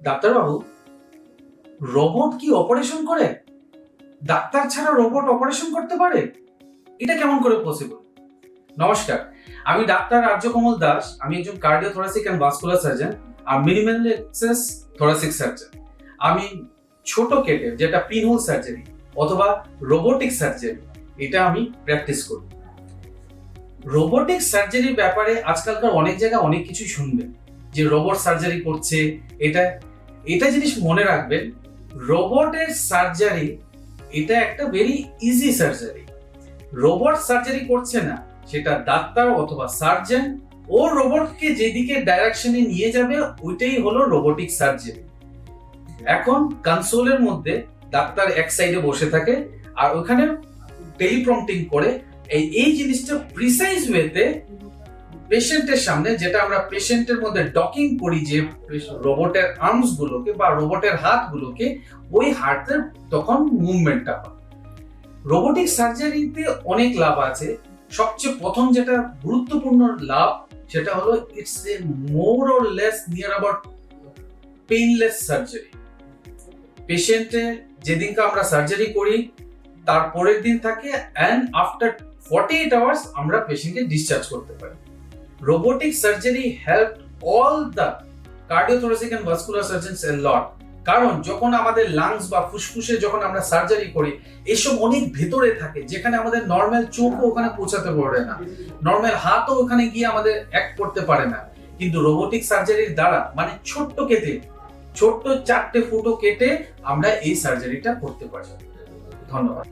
ডাক্তারবাবু, রোবট কি অপারেশন করে? ডাক্তার ছাড়া রোবট অপারেশন করতে পারে? এটা কেমন করে পসিবল? নমস্কার, আমি ডাক্তার আর্যকমল দাস। আমি একজন কার্ডিওথোরাসিক এন্ড ভাস্কুলার সার্জন আর মিনিমাল অ্যাক্সেস থোরাসিক সার্জন। আমি ছোট কেটে, যেটা পিনহোল সার্জারি অথবা রোবোটিক সার্জারি, এটা আমি প্র্যাকটিস করি। রোবোটিক সার্জারির ব্যাপারে আজকালকার অনেক জায়গায় অনেক কিছু শুনবেন, যে রোবট সার্জারি করছে। এটা এটা জিনিস মনে রাখবেন, রোবটের সার্জারি এটা একটা very easy surgery. Robot surgery করছে না, সেটা ডাক্তার অথবা সার্জন ও রোবটকে যেদিকে ডাইরেকশনে নিয়ে যাবে ওইটাই হলো রোবোটিক সার্জারি। এখন কনসোলের মধ্যে ডাক্তার এক সাইডে বসে থাকে আর ওখানে টেলিপ্রম্পটিং করে এই জিনিসটা প্রিসাইজ ওয়েতে পেশেন্টের সামনে, যেটা আমরা পেশেন্টের মধ্যে ডকিং করি, যে রোবটের আর্মস গুলোকে বা রোবটের হাতগুলোকে, ওই হাতের তখন মুভমেন্টটা হয়। রোবোটিক সার্জারিতে অনেক লাভ আছে। সবচেয়ে প্রথম যেটা গুরুত্বপূর্ণ লাভ, সেটা হলো it's a more or less near about painless surgery. পেশেন্টের যেদিনকে আমরা সার্জারি করি তার পরের দিন থাকে, অ্যান্ড আফটার 48 আওয়ার্স আমরা পেশেন্টকে ডিসচার্জ করতে পারি। Robotic surgery help all the cardiothoracic and vascular surgeons a lot. কারণ যখন আমাদের লাংস বা ফুসফুসে যখন আমরা সার্জারি করি, এসব অনেক ভেতরে থাকে, যেখানে আমাদের নর্মাল চোখও ওখানে পৌঁছাতে পারে না, নর্মাল হাতও ওখানে গিয়ে আমাদের অ্যাক্ট করতে পারে না। কিন্তু রোবোটিক সার্জারির দ্বারা, মানে ছোট্ট 4টে ফুটো কেটে আমরা এই সার্জারিটা করতে পারি। ধন্যবাদ।